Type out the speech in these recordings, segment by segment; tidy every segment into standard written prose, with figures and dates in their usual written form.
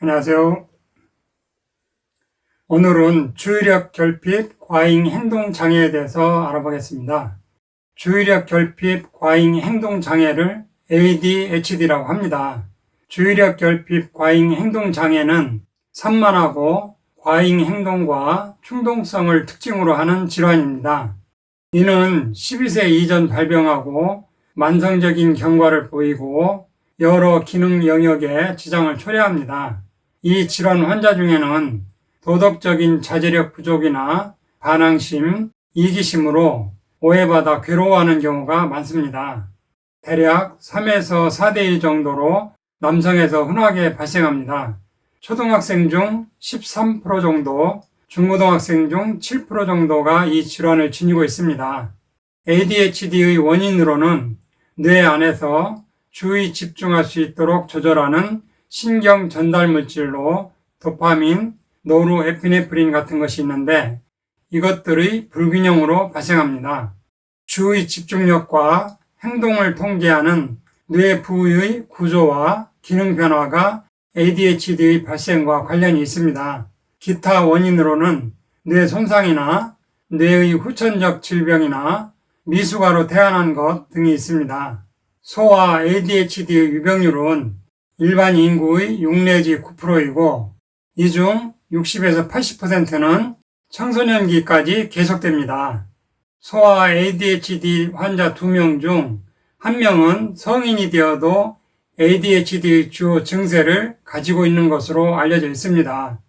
안녕하세요. 오늘은 주의력 결핍 과잉 행동 장애에 대해서 알아보겠습니다. 주의력 결핍 과잉 행동 장애를 ADHD라고 합니다. 주의력 결핍 과잉 행동 장애는 산만하고 과잉 행동과 충동성을 특징으로 하는 질환입니다. 이는 12세 이전 발병하고 만성적인 경과를 보이고 여러 기능 영역에 지장을 초래합니다. 이 질환 환자 중에는 도덕적인 자제력 부족이나 반항심, 이기심으로 오해받아 괴로워하는 경우가 많습니다. 대략 3에서 4대 1 정도로 남성에서 흔하게 발생합니다. 초등학생 중 13% 정도, 중고등학생 중 7% 정도가 이 질환을 지니고 있습니다. ADHD의 원인으로는 뇌 안에서 주의 집중할 수 있도록 조절하는 신경 전달 물질로 도파민, 노르에피네프린 같은 것이 있는데 이것들의 불균형으로 발생합니다. 주의 집중력과 행동을 통제하는 뇌 부위의 구조와 기능 변화가 ADHD의 발생과 관련이 있습니다. 기타 원인으로는 뇌 손상이나 뇌의 후천적 질병이나 미숙아로 태어난 것 등이 있습니다. 소아 ADHD의 유병률은 일반 인구의 6 내지 9%이고 이 중 60에서 80%는 청소년기까지 계속됩니다. 소아 ADHD 환자 2명 중 1명은 성인이 되어도 ADHD 주요 증세를 가지고 있는 것으로 알려져 있습니다.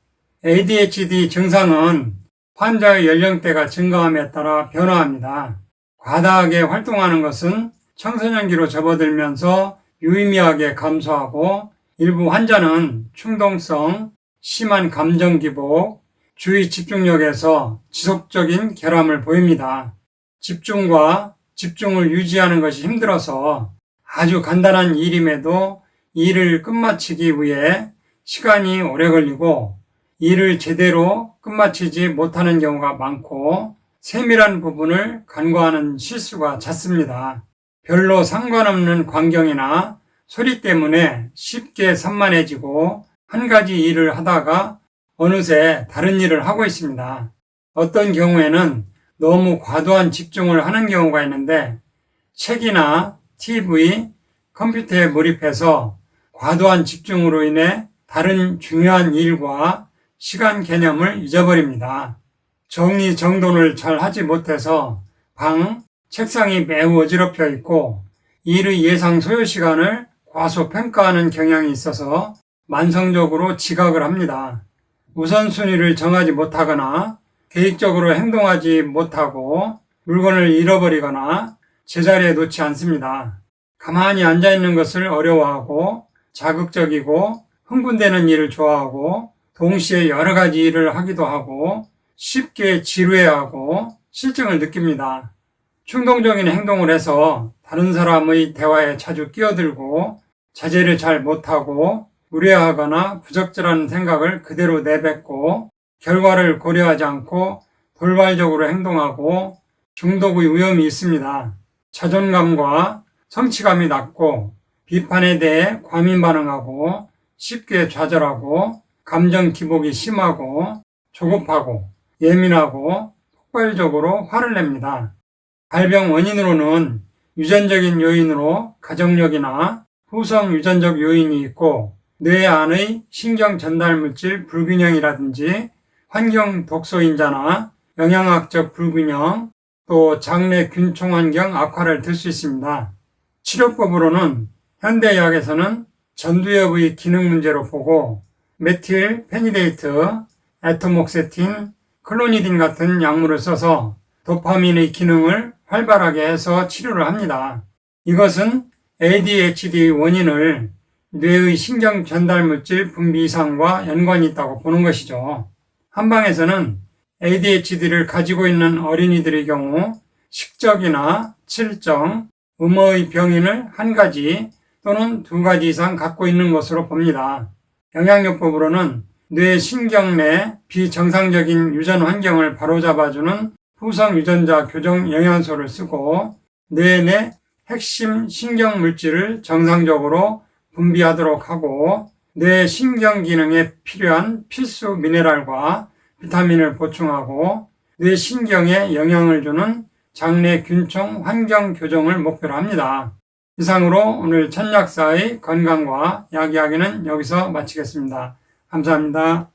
ADHD 증상은 환자의 연령대가 증가함에 따라 변화합니다. 과다하게 활동하는 것은 청소년기로 접어들면서 유의미하게 감소하고 일부 환자는 충동성, 심한 감정 기복, 주의 집중력에서 지속적인 결함을 보입니다. 집중과 집중을 유지하는 것이 힘들어서 아주 간단한 일임에도 일을 끝마치기 위해 시간이 오래 걸리고 일을 제대로 끝마치지 못하는 경우가 많고 세밀한 부분을 간과하는 실수가 잦습니다. 별로 상관없는 광경이나 소리 때문에 쉽게 산만해지고 한 가지 일을 하다가 어느새 다른 일을 하고 있습니다. 어떤 경우에는 너무 과도한 집중을 하는 경우가 있는데 책이나 TV, 컴퓨터에 몰입해서 과도한 집중으로 인해 다른 중요한 일과 시간 개념을 잊어버립니다. 정리정돈을 잘 하지 못해서 방, 책상이 매우 어지럽혀 있고 일의 예상 소요 시간을 과소평가하는 경향이 있어서 만성적으로 지각을 합니다. 우선순위를 정하지 못하거나 계획적으로 행동하지 못하고 물건을 잃어버리거나 제자리에 놓지 않습니다. 가만히 앉아있는 것을 어려워하고 자극적이고 흥분되는 일을 좋아하고 동시에 여러 가지 일을 하기도 하고 쉽게 지루해하고 실증을 느낍니다. 충동적인 행동을 해서 다른 사람의 대화에 자주 끼어들고 자제를 잘 못하고 무례하거나 부적절한 생각을 그대로 내뱉고 결과를 고려하지 않고 돌발적으로 행동하고 중독의 위험이 있습니다. 자존감과 성취감이 낮고 비판에 대해 과민 반응하고 쉽게 좌절하고 감정 기복이 심하고 조급하고 예민하고 폭발적으로 화를 냅니다. 발병 원인으로는 유전적인 요인으로 가족력이나 후성 유전적 요인이 있고 뇌 안의 신경 전달 물질 불균형이라든지 환경 독소인자나 영양학적 불균형 또 장내 균총 환경 악화를 들 수 있습니다. 치료법으로는 현대의학에서는 전두엽의 기능 문제로 보고 메틸 페니데이트, 에토목세틴, 클로니딘 같은 약물을 써서 도파민의 기능을 활발하게 해서 치료를 합니다. 이것은 ADHD의 원인을 뇌의 신경 전달 물질 분비 이상과 연관이 있다고 보는 것이죠. 한방에서는 ADHD를 가지고 있는 어린이들의 경우 식적이나 칠정, 음어의 병인을 한 가지 또는 두 가지 이상 갖고 있는 것으로 봅니다. 영양요법으로는 뇌 신경 내 비정상적인 유전 환경을 바로잡아주는 후성 유전자 교정 영양소를 쓰고 뇌 내 핵심 신경 물질을 정상적으로 분비하도록 하고 뇌 신경 기능에 필요한 필수 미네랄과 비타민을 보충하고 뇌 신경에 영향을 주는 장내 균총 환경 교정을 목표로 합니다. 이상으로 오늘 천약사의 건강과 약 이야기는 여기서 마치겠습니다. 감사합니다.